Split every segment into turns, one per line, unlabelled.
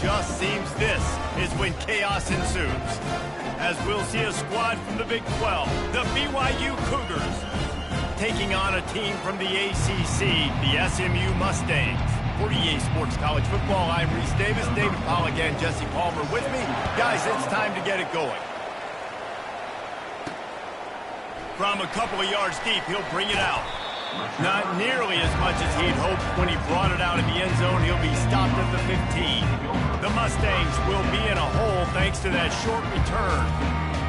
just seems this is when chaos ensues. As we'll see a squad from the Big 12, the BYU Cougars, taking on a team from the ACC, the SMU Mustangs. For EA Sports College Football, I'm Reese Davis, David Pollack, and Jesse Palmer with me. Guys, it's time to get it going. From a couple of yards deep, he'll bring it out. Not nearly as much as he'd hoped when he brought it out in the end zone. He'll be stopped at the 15. The Mustangs will be in a hole thanks to that short return.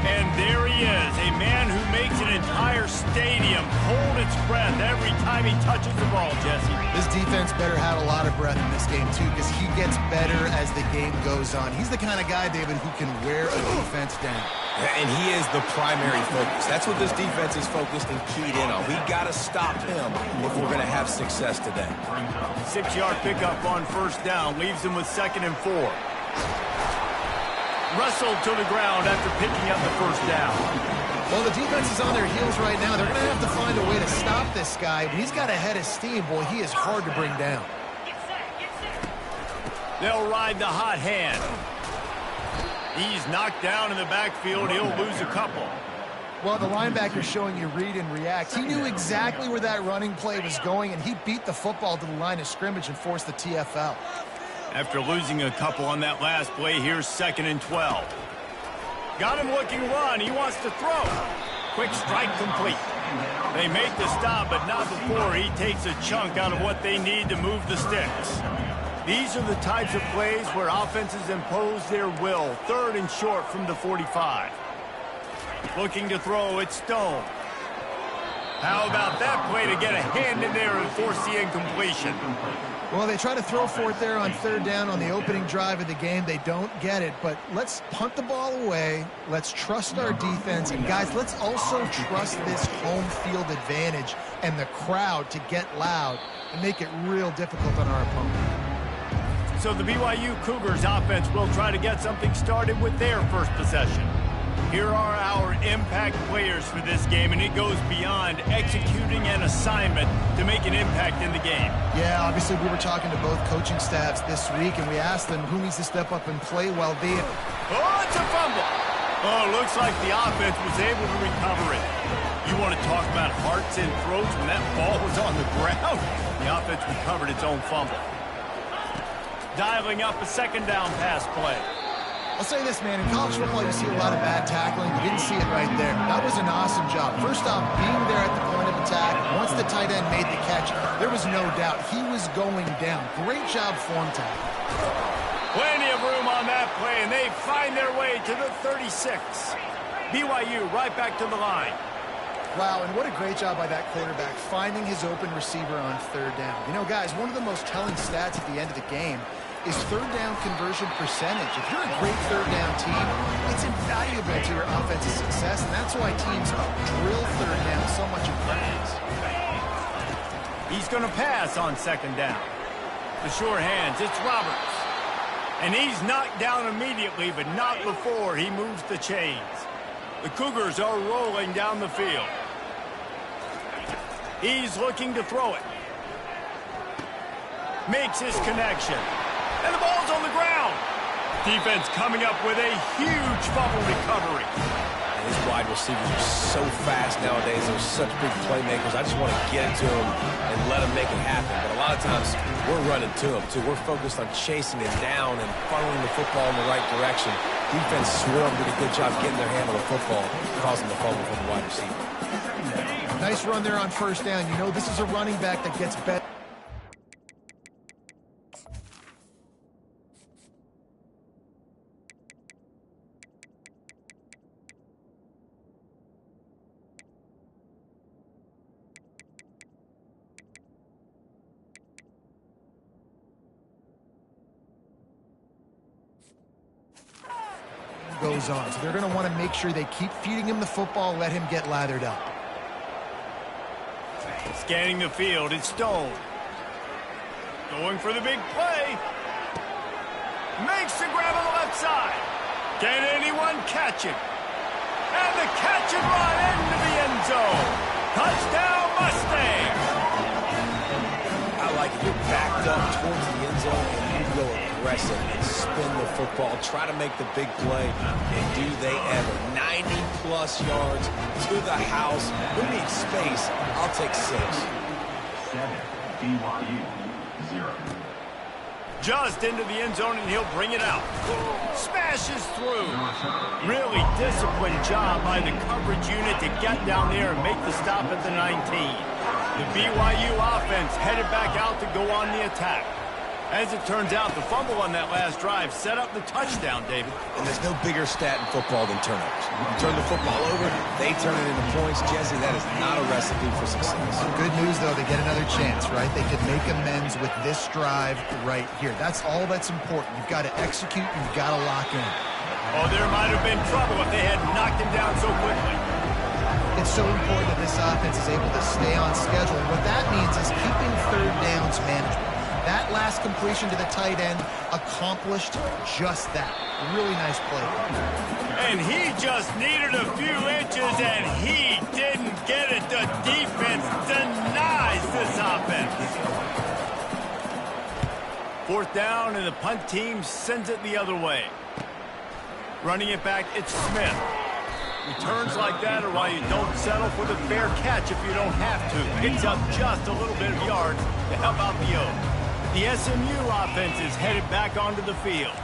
And there he is, a man who makes an entire stadium hold its breath every time he touches the ball, Jesse.
This defense better have a lot of breath in this game, too, because he gets better as the game goes on. He's the kind of guy, David, who can wear a defense down.
And he is the primary focus. That's what this defense is focused and keyed in on. We got to stop him if we're going to have success today.
6-yard pickup on first down leaves him with 2nd and 4. Wrestled to the ground after picking up the first down.
Well, the defense is on their heels right now. They're going to have to find a way to stop this guy. But he's got a head of steam. Boy, he is hard to bring down.
They'll ride the hot hand. He's knocked down in the backfield. He'll lose a couple.
Well, the linebacker's showing you read and react. He knew exactly where that running play was going, and he beat the football to the line of scrimmage and forced the TFL.
After losing a couple on that last play, here's 2nd and 12. Got him looking run. He wants to throw. Quick strike complete. They make the stop, but not before he takes a chunk out of what they need to move the sticks. These are the types of plays where offenses impose their will. 3rd and short from the 45. Looking to throw, it's Stone. How about that play to get a hand in there and force the incompletion?
Well, they try to throw for it there on 3rd down on the opening drive of the game. They don't get it, but let's punt the ball away. Let's trust our defense. And, guys, let's also trust this home field advantage and the crowd to get loud and make it real difficult on our opponent.
So the BYU Cougars offense will try to get something started with their first possession. Here are our impact players for this game, and it goes beyond executing an assignment to make an impact in the game.
Yeah, obviously we were talking to both coaching staffs this week, and we asked them who needs to step up and play well being.
Oh, it's a fumble. Oh, looks like the offense was able to recover it. You want to talk about hearts and throats when that ball was on the ground? The offense recovered its own fumble. Dialing up a 2nd down pass play.
I'll say this, man, in college football you see a lot of bad tackling. You didn't see it right there. That was an awesome job. First off, being there at the point of attack. Once the tight end made the catch, there was no doubt he was going down. Great job form tackle.
Plenty of room on that play, and they find their way to the 36. BYU right back to the line.
Wow, and what a great job by that quarterback finding his open receiver on 3rd down. You know, guys, one of the most telling stats at the end of the game is 3rd down conversion percentage. If you're a great 3rd down team, it's invaluable to your offensive success, and that's why teams drill 3rd down so much in practice.
He's going to pass on 2nd down. The sure hands, it's Roberts. And he's knocked down immediately, but not before he moves the chains. The Cougars are rolling down the field. He's looking to throw it. Makes his connection. And the ball's on the ground. Defense coming up with a huge fumble recovery.
These wide receivers are so fast nowadays. They're such big playmakers. I just want to get it to them and let them make it happen. But a lot of times we're running to them, too. We're focused on chasing it down and funneling the football in the right direction. Defense swarmed did a good job getting their hand on the football, causing the fumble from the wide receiver.
Nice run there on 1st down. You know this is a running back that gets better. Goes on. So they're going to want to make sure they keep feeding him the football, let him get lathered up.
Scanning the field, it's Stone. Going for the big play. Makes the grab on the left side. Can anyone catch it? And the catch and run into the end zone. Touchdown, Mustangs.
I like it. You're backed up towards the end zone and you go aggressive and spin the football, try to make the big play, and do they ever. 90-plus yards to the house. Who needs space? I'll take 6.
7, BYU, 0.
Just into the end zone, and he'll bring it out. Smashes through. Really disciplined job by the coverage unit to get down there and make the stop at the 19. The BYU offense headed back out to go on the attack. As it turns out, the fumble on that last drive set up the touchdown, David.
And there's no bigger stat in football than turnovers. You turn the football over, they turn it into points. Jesse, that is not a recipe for success.
Good news, though, they get another chance, right? They could make amends with this drive right here. That's all that's important. You've got to execute, you've got to lock in.
Oh, there might have been trouble if they had knocked him down so quickly.
It's so important that this offense is able to stay on schedule. And what that means is keeping third downs manageable. That last completion to the tight end accomplished just that. Really nice play.
And he just needed a few inches, and he didn't get it. The defense denies this offense. 4th down, and the punt team sends it the other way. Running it back, it's Smith. Returns like that are why you don't settle for the fair catch if you don't have to. Picks up just a little bit of yards to help out the O. The SMU offense is headed back onto the field.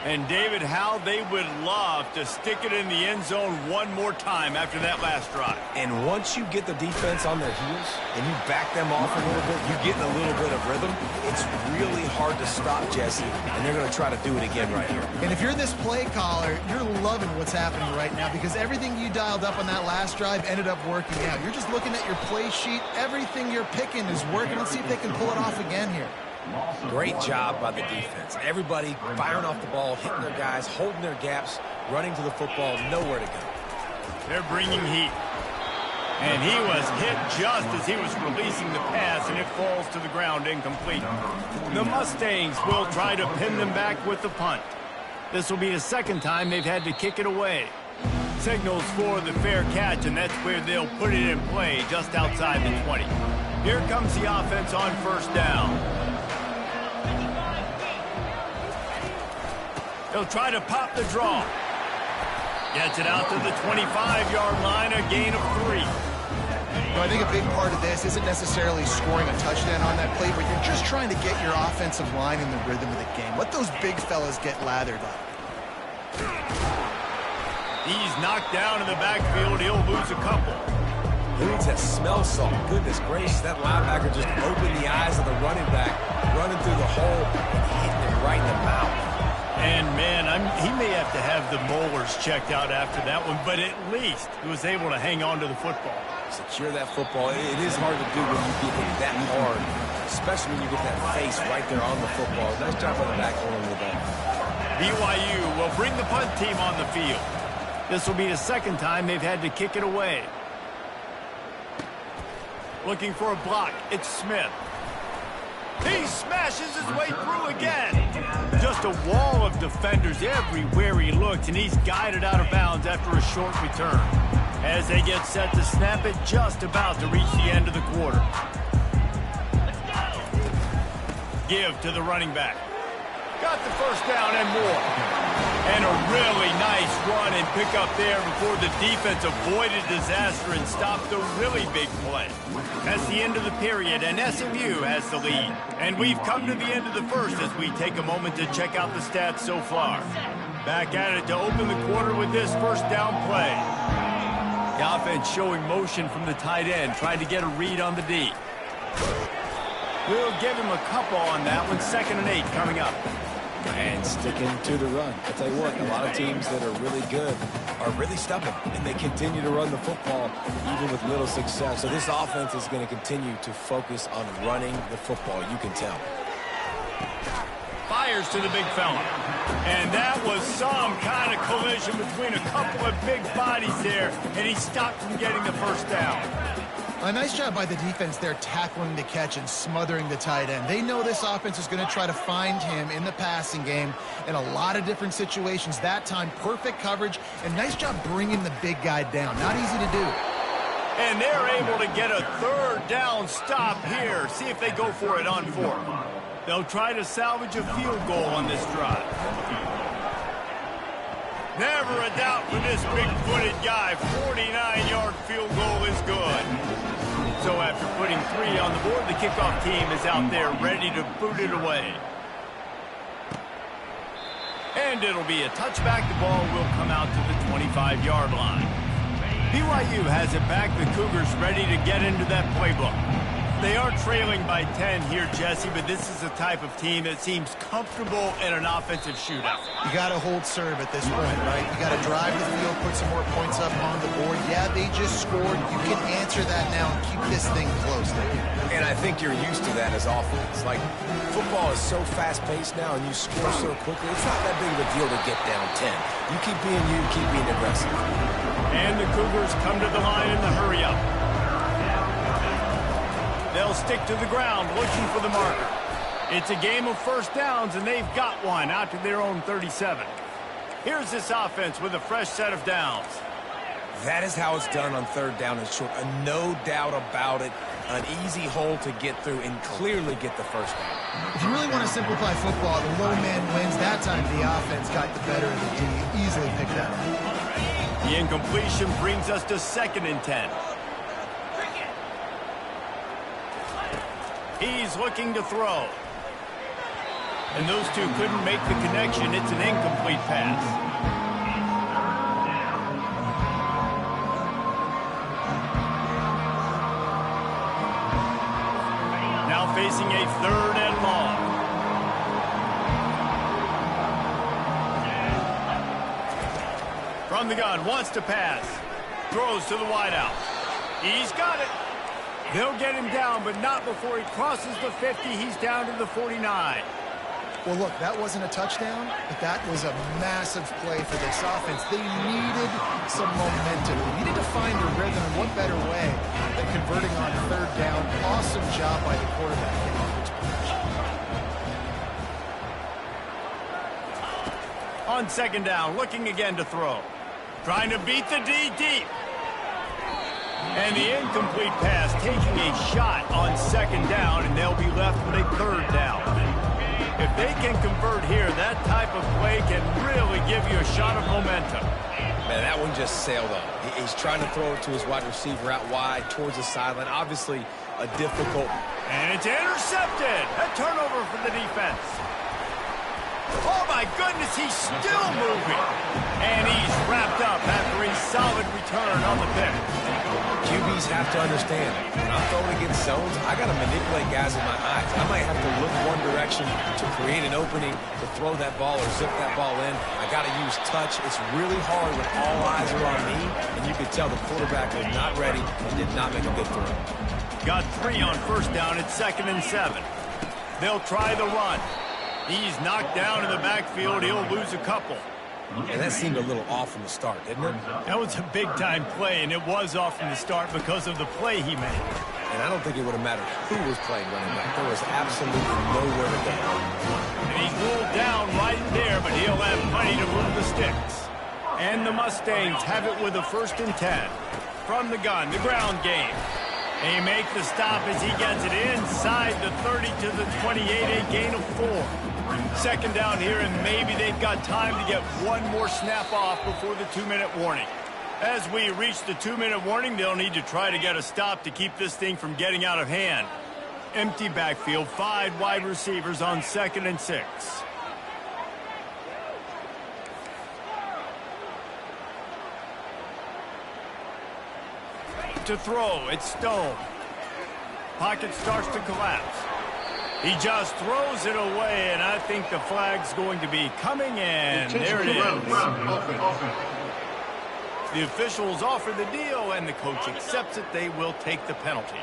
And, David, how they would love to stick it in the end zone one more time after that last drive.
And once you get the defense on their heels and you back them off a little bit, you get a little bit of rhythm, it's really hard to stop, Jesse, and they're going to try to do it again right here.
And if you're this play caller, you're loving what's happening right now because everything you dialed up on that last drive ended up working out. You're just looking at your play sheet. Everything you're picking is working. Let's see if they can pull it off again here.
Great job by the defense. Everybody firing off the ball, hitting their guys, holding their gaps, running to the football, nowhere to go.
They're bringing heat. And he was hit just as he was releasing the pass, and it falls to the ground incomplete. The Mustangs will try to pin them back with the punt. This will be the 2nd time they've had to kick it away. Signals for the fair catch, and that's where they'll put it in play just outside the 20. Here comes the offense on 1st down. He'll try to pop the draw. Gets it out to the 25-yard line, a gain of 3.
I think a big part of this isn't necessarily scoring a touchdown on that play, but you're just trying to get your offensive line in the rhythm of the game. Let those big fellas get lathered up.
He's knocked down in the backfield. He'll lose a couple.
Who needs that smell salt? Goodness gracious, that linebacker just opened the eyes of the running back, running through the hole and hitting him right in the mouth.
And, man, he may have to have the molars checked out after that one, but at least he was able to hang on to the football.
Secure that football. It is hard to do when you get hit that hard, especially when you get that face right there on the football. Nice job on the back holding the ball.
BYU will bring the punt team on the field. This will be the 2nd time they've had to kick it away. Looking for a block. It's Smith. He smashes his way through again. Just a wall of defenders everywhere he looked, and he's guided out of bounds after a short return. As they get set to snap it, just about to reach the end of the quarter. Give to the running back. Got the 1st down and more. And a really nice run and pick up there before the defense avoided disaster and stopped the really big play. That's the end of the period, and SMU has the lead. And we've come to the end of the 1st as we take a moment to check out the stats so far. Back at it to open the quarter with this 1st down play. The offense showing motion from the tight end, trying to get a read on the D. We'll give him a couple on that one. 2nd and 8 coming up.
And sticking to the run. I'll tell you what, a lot of teams that are really good are really stubborn, and they continue to run the football even with little success. So this offense is going to continue to focus on running the football. You can tell.
Fires to the big fella. And that was some kind of collision between a couple of big bodies there, and he stopped from getting the 1st down.
A nice job by the defense there tackling the catch and smothering the tight end. They know this offense is going to try to find him in the passing game in a lot of different situations. That time, perfect coverage, and nice job bringing the big guy down. Not easy to do.
And they're able to get a 3rd down stop here. See if they go for it on 4th. They'll try to salvage a field goal on this drive. Never a doubt for this big-footed guy. 49-yard field goal is good. So after putting 3 on the board, the kickoff team is out there ready to boot it away. And it'll be a touchback. The ball will come out to the 25-yard line. BYU has it back. The Cougars ready to get into that playbook. They are trailing by 10 here, Jesse, but this is the type of team that seems comfortable in an offensive shootout.
You got to hold serve at this point, right? You got to drive the field, put some more points up on the board. Yeah, they just scored. You can answer that now and keep this thing close.
And I think you're used to that as offense. Like, football is so fast-paced now, and you score so quickly, it's not that big of a deal to get down 10. You keep being aggressive.
And the Cougars come to the line in the hurry-up. They'll stick to the ground looking for the marker. It's a game of first downs, and they've got one out to their own 37. Here's this offense with a fresh set of downs.
That is how it's done on third down and short. No doubt about it. An easy hole to get through and clearly get the first down.
If you really want to simplify football, the low man wins. That time the offense got the better of the D. Easily picked that up.
The incompletion brings us to 2nd and 10. He's looking to throw. And those two couldn't make the connection. It's an incomplete pass. Now facing a 3rd and long. From the gun, wants to pass. Throws to the wideout. He's got it. They'll get him down, but not before he crosses the 50. He's down to the 49.
Well, look, that wasn't a touchdown, but that was a massive play for this offense. They needed some momentum. They needed to find a rhythm, and what better way than converting on 3rd down. Awesome job by the quarterback.
On 2nd down, looking again to throw. Trying to beat the D deep. And the incomplete pass taking a shot on 2nd down, and they'll be left with a 3rd down. If they can convert here, that type of play can really give you a shot of momentum.
Man, that one just sailed up. He's trying to throw it to his wide receiver out wide towards the sideline. Obviously, a difficult.
And it's intercepted. A turnover for the defense. Oh, my goodness, he's still moving. And he's wrapped up after a solid return on the pick.
QBs have to understand, when I'm throwing against zones, I got to manipulate guys with my eyes. I might have to look one direction to create an opening to throw that ball or zip that ball in. I got to use touch. It's really hard when all eyes are on me, and you can tell the quarterback was not ready and did not make a good throw.
Got 3 on 1st down at 2nd and 7. They'll try the run. He's knocked down in the backfield. He'll lose a couple.
And that seemed a little off from the start, didn't it?
That was a big-time play, and it was off from the start because of the play he made.
And I don't think it would have mattered who was playing running back. There was absolutely nowhere to go.
And he's ruled down right there, but he'll have plenty to move the sticks. And the Mustangs have it with a 1st and 10. From the gun, the ground game. They make the stop as he gets it inside the 30 to the 28, a gain of 4. 2nd down here, and maybe they've got time to get one more snap off before the 2-minute warning. As we reach the 2-minute warning, they'll need to try to get a stop to keep this thing from getting out of hand. Empty backfield, 5 wide receivers on 2nd and 6. To throw, it's Stone. Pocket starts to collapse. He just throws it away, and I think the flag's going to be coming, and there it is. The officials offer the deal, and the coach accepts it. They will take the penalty.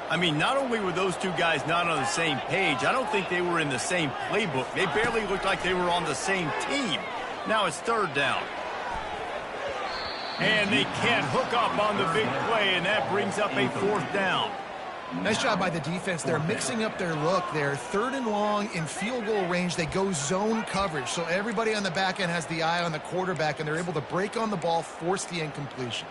I mean, not only were those two guys not on the same page, I don't think they were in the same playbook. They barely looked like they were on the same team. Now it's 3rd down. And they can't hook up on the big play, and that brings up a 4th down.
Nice job by the defense. They're mixing up their look. They're 3rd and long in field goal range. They go zone coverage, so everybody on the back end has the eye on the quarterback, and they're able to break on the ball, force the incompletion.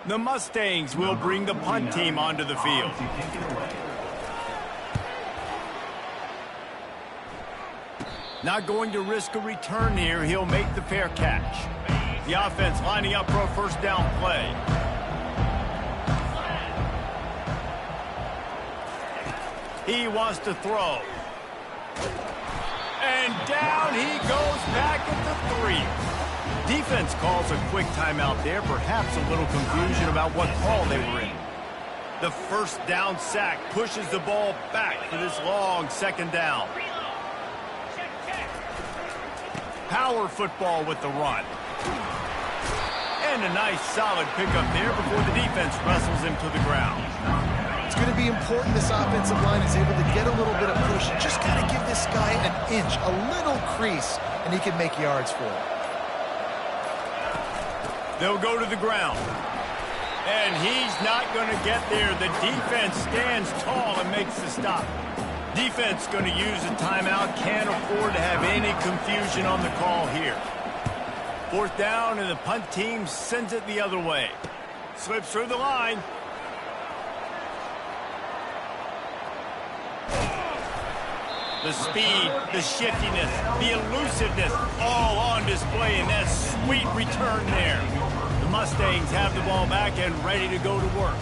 The Mustangs will bring the punt team onto the field. Not going to risk a return here. He'll make the fair catch. The offense lining up for a first down play. He wants to throw. And down he goes back at the 3. Defense calls a quick timeout there. Perhaps a little confusion about what call they were in. The first down sack pushes the ball back for this long second down. Power football with the run. And a nice solid pickup there before the defense wrestles him to the ground.
It's going to be important this offensive line is able to get a little bit of push. Just got to give this guy an inch, a little crease, and he can make yards for it.
They'll go to the ground. And he's not going to get there. The defense stands tall and makes the stop. Defense going to use a timeout. Can't afford to have any confusion on the call here. Fourth down, and the punt team sends it the other way. Slips through the line. The speed, the shiftiness, the elusiveness, all on display in that sweet return there. The Mustangs have the ball back and ready to go to work.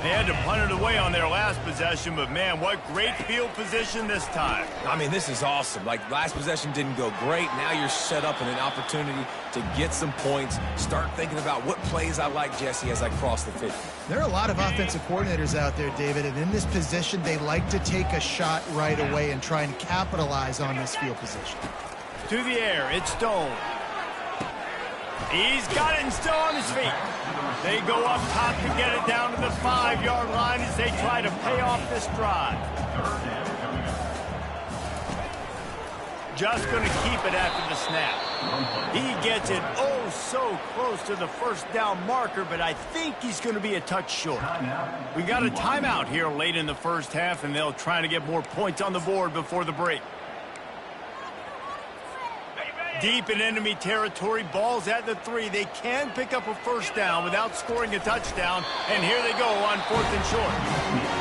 They had to punt it away on their last possession, but man, what great field position this time.
I mean, this is awesome. Like, last possession didn't go great. Now you're set up in an opportunity to get some points. Start thinking about what plays I like, Jesse, as I cross the 50.
There are a lot of offensive coordinators out there, David, and in this position, they like to take a shot right away and try and capitalize on this field position.
To the air, it's Stone. He's got it and still on his feet. They go up top to get it down to the 5-yard line as they try to pay off this drive. Just going to keep it after the snap. He gets it oh so close to the first down marker, but I think he's going to be a touch short. We got a timeout here late in the first half, and they'll try to get more points on the board before the break. Deep in enemy territory, ball's at the 3. They can pick up a first down without scoring a touchdown, and here they go on 4th and short.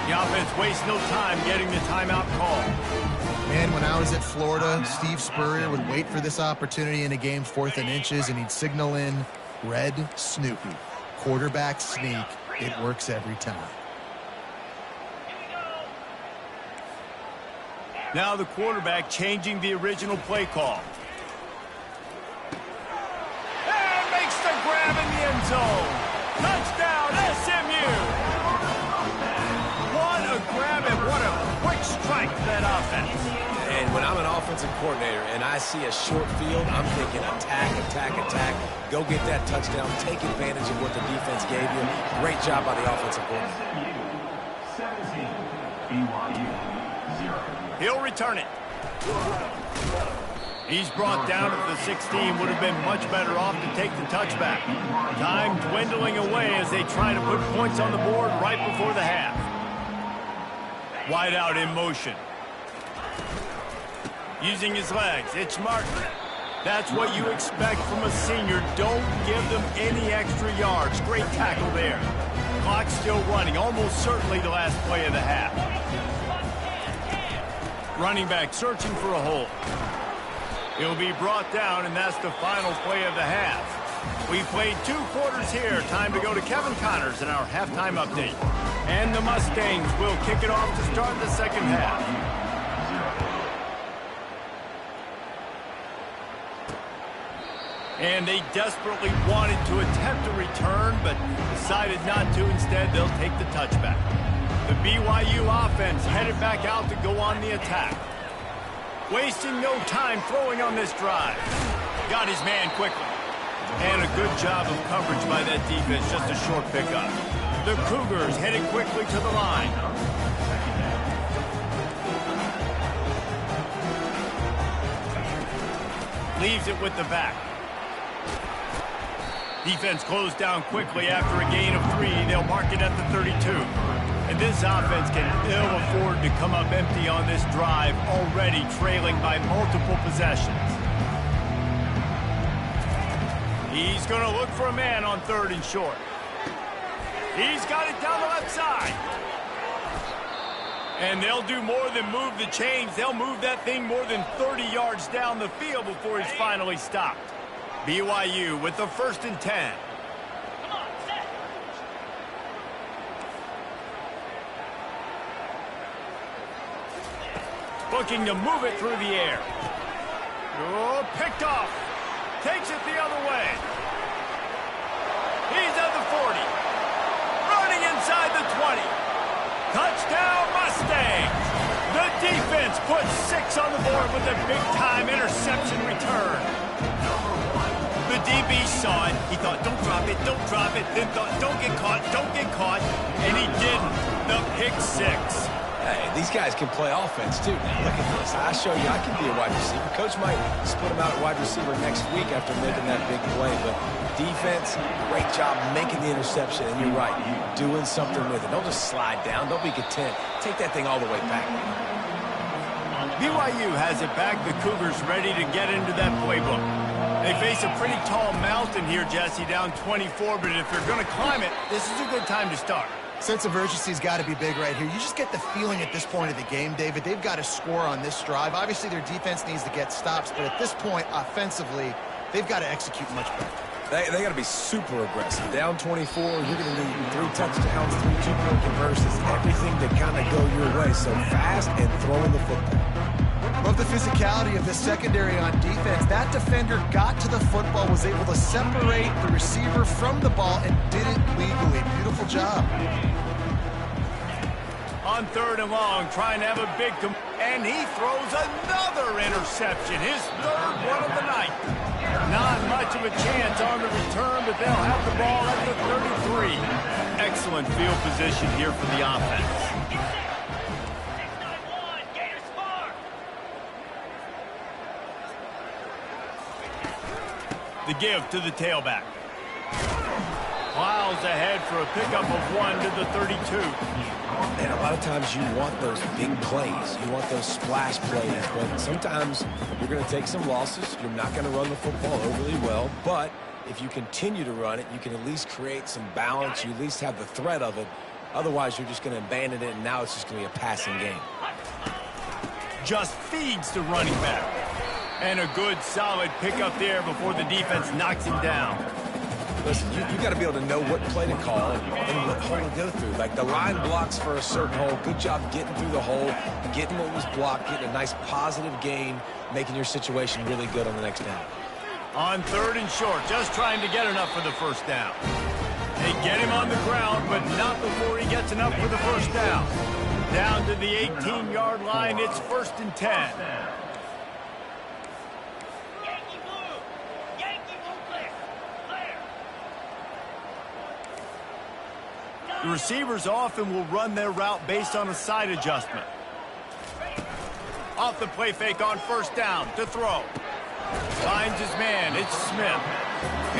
The offense wastes no time getting the timeout call.
Man, when I was at Florida, Steve Spurrier would wait for this opportunity in a game 4th and inches, and he'd signal in Red Snoopy. Quarterback sneak. It works every time.
Now the quarterback changing the original play call. Grab in the end zone. Touchdown, SMU. What a grab and what a quick strike for that offense.
And when I'm an offensive coordinator and I see a short field, I'm thinking attack, attack, attack. Go get that touchdown. Take advantage of what the defense gave you. Great job by the offensive coordinator.
17, BYU 0.
He'll return it. He's brought down at the 16. Would have been much better off to take the touchback. Time dwindling away as they try to put points on the board right before the half. Wide out in motion. Using his legs, it's Martin. That's what you expect from a senior. Don't give them any extra yards. Great tackle there. Clock's still running, almost certainly the last play of the half. Running back searching for a hole. He'll be brought down, and that's the final play of the half. We played 2 quarters here. Time to go to Kevin Connors in our halftime update. And the Mustangs will kick it off to start the second half. And they desperately wanted to attempt a return, but decided not to. Instead, they'll take the touchback. The BYU offense headed back out to go on the attack. Wasting no time throwing on this drive. Got his man quickly. And a good job of coverage by that defense. Just a short pickup. The Cougars headed quickly to the line. Leaves it with the back. Defense closed down quickly after a gain of 3. They'll mark it at the 32. And this offense can ill afford to come up empty on this drive, already trailing by multiple possessions. He's going to look for a man on 3rd and short. He's got it down the left side. And they'll do more than move the chains. They'll move that thing more than 30 yards down the field before he's finally stopped. BYU with the 1st and 10. Looking to move it through the air. Oh, picked off. Takes it the other way. He's at the 40. Running inside the 20. Touchdown Mustangs. The defense puts 6 on the board with a big-time interception return. The DB saw it. He thought, don't drop it, don't drop it. Then thought, don't get caught. And he didn't. The pick 6.
Hey, these guys can play offense, too. Now, look at this. I show you I can be a wide receiver. Coach might split him out at wide receiver next week after making that big play. But defense, great job making the interception. And you're right, doing something with it. Don't just slide down. Don't be content. Take that thing all the way back.
BYU has it back. The Cougars ready to get into that playbook. They face a pretty tall mountain here, Jesse, down 24. But if they're going to climb it, this is a good time to start.
Sense of urgency's got to be big right here. You just get the feeling at this point of the game, David, they've got to score on this drive. Obviously, their defense needs to get stops, but at this point, offensively, they've got to execute much better.
They got to be super aggressive. Down 24, you're going to need 3 touchdowns, 3 two-point conversions, everything to kind of go your way. So fast and throwing the football.
Love the physicality of the secondary on defense. That defender got to the football, was able to separate the receiver from the ball, and did it legally. Beautiful job.
On 3rd and long, trying to have a big and he throws another interception, his 3rd one of the night. Not much of a chance on the return, but they'll have the ball at the 33. Excellent field position here for the offense. The give to the tailback. Plows ahead for a pickup of 1 to the 32.
And a lot of times you want those big plays. You want those splash plays. But sometimes you're going to take some losses. You're not going to run the football overly well. But if you continue to run it, you can at least create some balance. You at least have the threat of it. Otherwise, you're just going to abandon it, and now it's just going to be a passing game.
Just feeds the running back. And a good, solid pickup there before the defense knocks him down.
Listen, you got to be able to know what play to call and what hole to go through. Like the line blocks for a certain hole. Good job getting through the hole, getting what was blocked, getting a nice positive gain, making your situation really good on the next down.
On 3rd and short, just trying to get enough for the 1st down. They get him on the ground, but not before he gets enough for the 1st down. Down to the 18-yard line, it's 1st and 10. The receivers often will run their route based on a side adjustment. Off the play fake on 1st down to throw. Finds his man. It's Smith.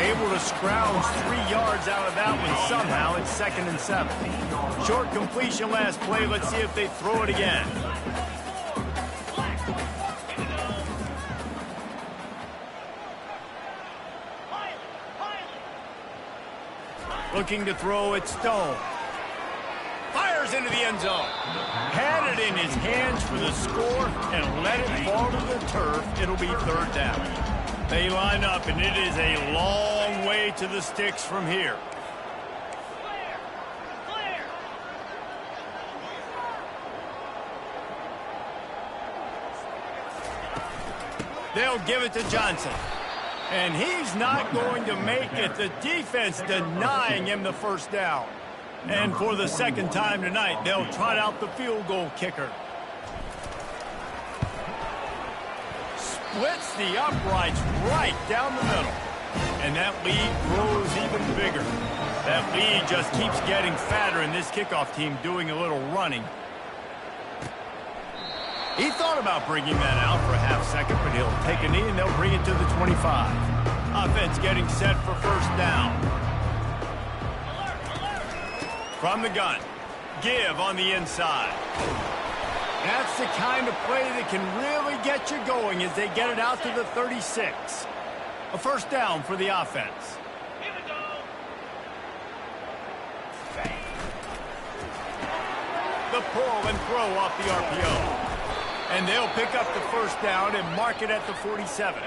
Able to scrounge 3 yards out of that one somehow. It's 2nd and 7. Short completion last play. Let's see if they throw it again. Looking to throw it, Stone. Fires into the end zone. Had it in his hands for the score and let it fall to the turf. It'll be 3rd down. They line up, and it is a long way to the sticks from here. They'll give it to Johnson. And he's not going to make it. The defense denying him the 1st down. And for the 2nd time tonight, they'll trot out the field goal kicker. Splits the uprights right down the middle. And that lead grows even bigger. That lead just keeps getting fatter, and this kickoff team doing a little running. He thought about bringing that out for a half second, but he'll take a knee and they'll bring it to the 25. Offense getting set for 1st down. From the gun. Give on the inside. That's the kind of play that can really get you going as they get it out to the 36. A 1st down for the offense. The pull and throw off the RPO. And they'll pick up the first down and mark it at the 47.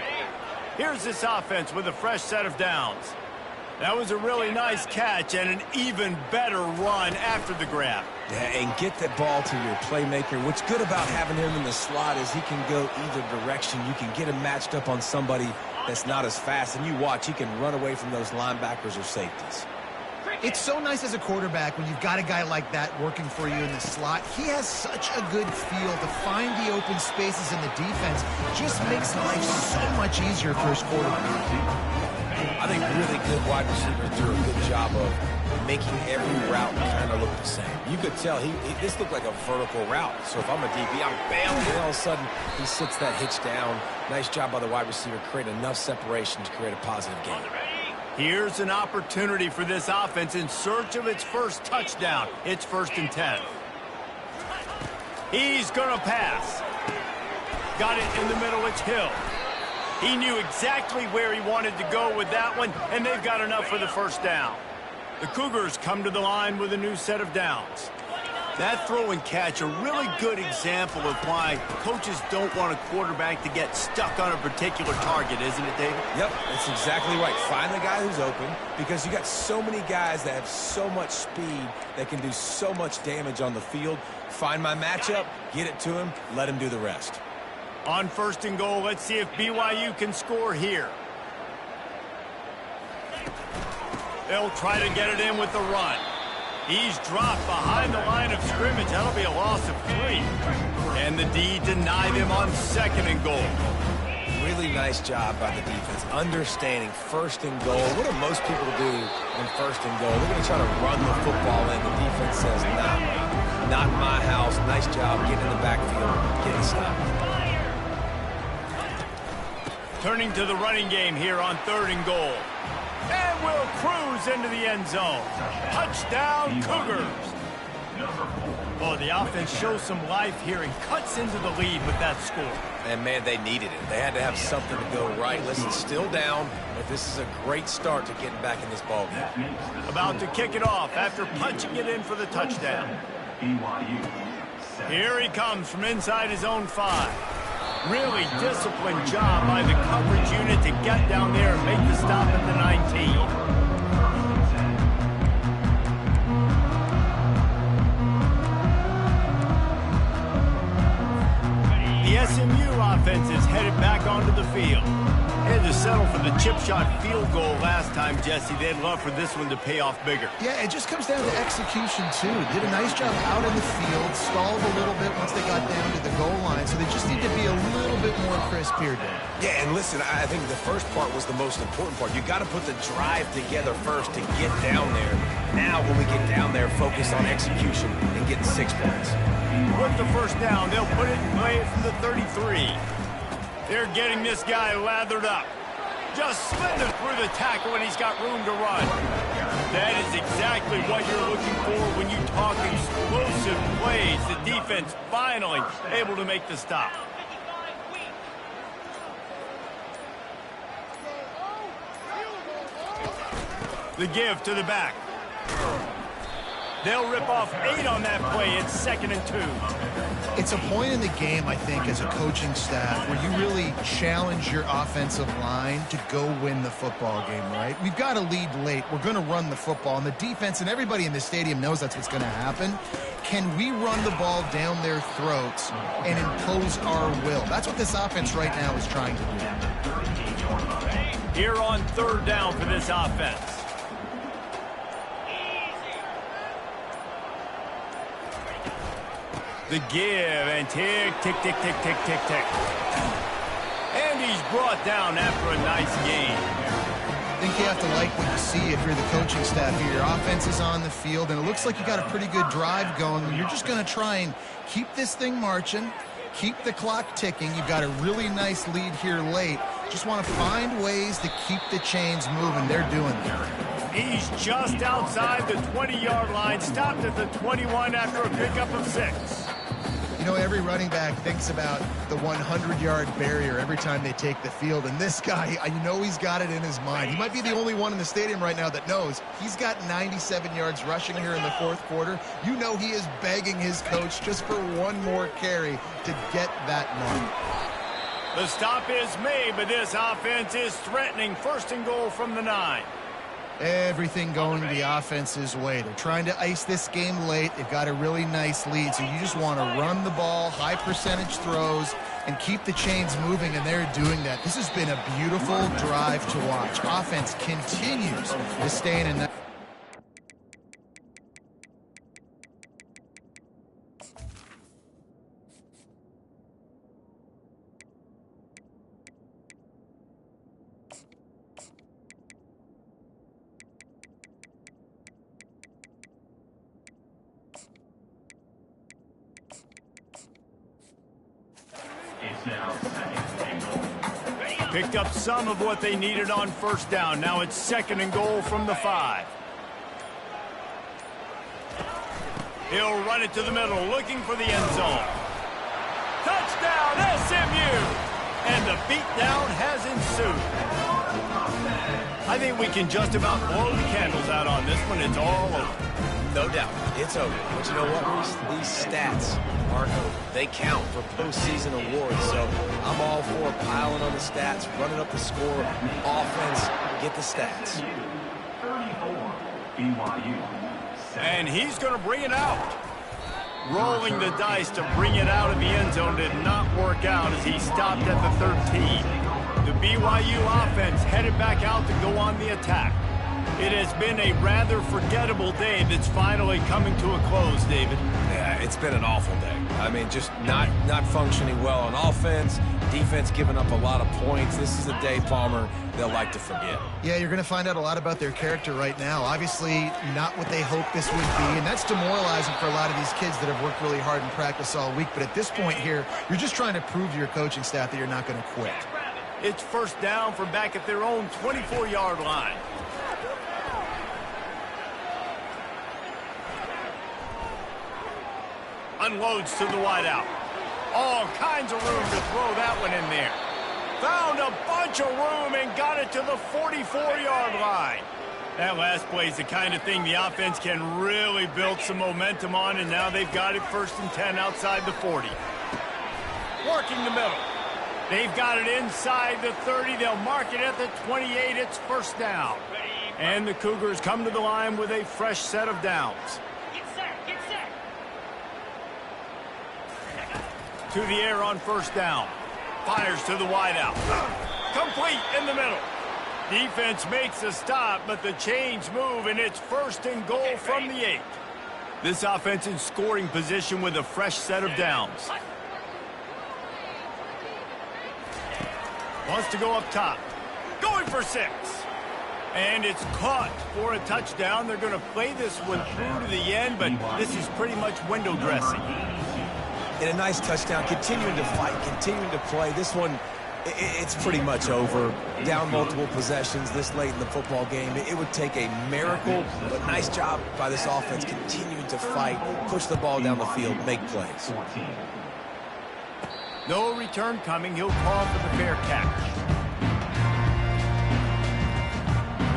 Here's this offense with a fresh set of downs. That was a really nice catch and an even better run after the grab.
Yeah, and get that ball to your playmaker. What's good about having him in the slot is he can go either direction. You can get him matched up on somebody that's not as fast, and you watch, he can run away from those linebackers or safeties.
It's so nice as a quarterback when you've got a guy like that working for you in the slot. He has such a good feel to find the open spaces in the defense. Just makes life so much easier for his quarterback.
I think really good wide receivers do a good job of making every route kind of look the same. You could tell this looked like a vertical route. So if I'm a DB, I'm bailing, and all of a sudden he sits that hitch down. Nice job by the wide receiver, create enough separation to create a positive gain.
Here's an opportunity for this offense in search of its first touchdown. It's 1st and 10. He's going to pass. Got it in the middle. It's Hill. He knew exactly where he wanted to go with that one, and they've got enough for the first down. The Cougars come to the line with a new set of downs. That throw and catch, a really good example of why coaches don't want a quarterback to get stuck on a particular target, isn't it, David?
Yep, that's exactly right. Find the guy who's open, because you got so many guys that have so much speed that can do so much damage on the field. Find my matchup, get it to him, let him do the rest.
On 1st and goal, let's see if BYU can score here. They'll try to get it in with the run. He's dropped behind the line of scrimmage. That'll be a loss of 3. And the D denied him on 2nd and goal.
Really nice job by the defense, understanding 1st and goal. What do most people do in 1st and goal? They're going to try to run the football in. The defense says, nah, not my house. Nice job getting in the backfield, getting stopped.
Turning to the running game here on 3rd and goal. And will cruise into the end zone. Touchdown, Cougars. Oh, the offense shows some life here and cuts into the lead with that score.
And, man, they needed it. They had to have something to go right. Listen, still down, but this is a great start to getting back in this ballgame.
About to kick it off after punching it in for the touchdown. Here he comes from inside his own 5. Really disciplined job by the coverage unit to get down there and make the stop at the 19. The SMU offense is headed back onto the field. Had to settle for the chip shot field goal last time, Jesse. They'd love for this one to pay off bigger.
Yeah, it just comes down to execution, too. Did a nice job out in the field, stalled a little bit once they got down to the goal line, so they just need to be a little bit more crisp here, Dan.
Yeah, and listen, I think the first part was the most important part. You got to put the drive together first to get down there. Now, when we get down there, focus on execution and getting 6 points.
With the first down, they'll put it in play from the 33. They're getting this guy lathered up. Just slithers through the tackle and he's got room to run. That is exactly what you're looking for when you talk explosive plays. The defense finally able to make the stop. The give to the back. They'll rip off 8 on that play. It's 2nd and 2.
It's a point in the game, I think, as a coaching staff where you really challenge your offensive line to go win the football game, right? We've got to lead late. We're going to run the football, and the defense and everybody in the stadium knows that's what's going to happen. Can we run the ball down their throats and impose our will? That's what this offense right now is trying to do.
Here on 3rd down for this offense. The give, and tick, tick, tick, tick, tick, tick, tick. And he's brought down after a nice game.
I think you have to like what you see if you're the coaching staff here. Your offense is on the field, and it looks like you got a pretty good drive going. You're just going to try and keep this thing marching, keep the clock ticking. You've got a really nice lead here late. Just want to find ways to keep the chains moving. They're doing that.
He's just outside the 20-yard line, stopped at the 21 after a pickup of 6.
You know, every running back thinks about the 100-yard barrier every time they take the field, and this guy, you know he's got it in his mind. He might be the only one in the stadium right now that knows he's got 97 yards rushing here in the fourth quarter. You know he is begging his coach just for one more carry to get that mark.
The stop is made, but this offense is threatening. First and goal from the 9.
Everything going the offense's way. They're trying to ice this game late. They've got a really nice lead, so you just want to run the ball, high percentage throws, and keep the chains moving, and they're doing that. This has been a beautiful drive to watch. Offense continues to stay in a...
It's now second and goal.
Picked up some of what they needed on first down. Now it's second and goal from the 5. He'll run it to the middle, looking for the end zone. Touchdown, SMU! And the beatdown has ensued. I think we can just about blow the candles out on this one. It's all over.
No doubt, it's over. But you know what, Reese? These stats aren't over. They count for postseason awards, so I'm all for piling on the stats, running up the score, offense, get the stats.
34, BYU.
And he's going to bring it out. Rolling the dice to bring it out of the end zone did not work out as he stopped at the 13. The BYU offense headed back out to go on the attack. It has been a rather forgettable day that's finally coming to a close, David.
Yeah, it's been an awful day. I mean, just not functioning well on offense, defense giving up a lot of points. This is a day, Palmer, they'll like to forget.
Yeah, you're going to find out a lot about their character right now. Obviously, not what they hoped this would be, and that's demoralizing for a lot of these kids that have worked really hard in practice all week. But at this point here, you're just trying to prove to your coaching staff that you're not going to quit.
It's first down from back at their own 24-yard line. Unloads to the wideout. All kinds of room to throw that one in there. Found a bunch of room and got it to the 44-yard line. That last play is the kind of thing the offense can really build some momentum on, and now they've got it first and 10 outside the 40. Working the middle. They've got it inside the 30. They'll mark it at the 28. It's first down. And the Cougars come to the line with a fresh set of downs. To the air on first down. Fires to the wideout. Complete in the middle. Defense makes a stop, but the chains move, and it's first and goal from the 8. This offense in scoring position with a fresh set of downs. Wants to go up top. Going for 6. And it's caught for a touchdown. They're going to play this one through to the end, but this is pretty much window dressing.
And a nice touchdown, continuing to fight, continuing to play. This one, it's pretty much over. Down multiple possessions this late in the football game. It would take a miracle, but nice job by this offense continuing to fight, push the ball down the field, make plays.
No return coming. He'll call for the fair catch.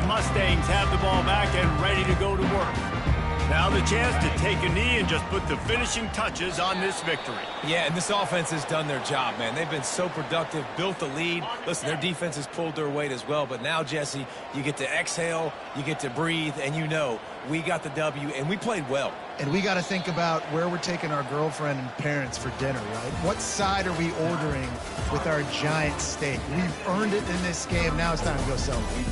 The Mustangs have the ball back and ready to go to work. Now the chance to take a knee and just put the finishing touches on this victory.
Yeah, and this offense has done their job, man. They've been so productive, built the lead. Listen, their defense has pulled their weight as well. But now, Jesse, you get to exhale, you get to breathe, and you know we got the W, and we played well.
And we got to think about where we're taking our girlfriend and parents for dinner, right? What side are we ordering with our giant steak? We've earned it in this game. Now it's time to go celebrate.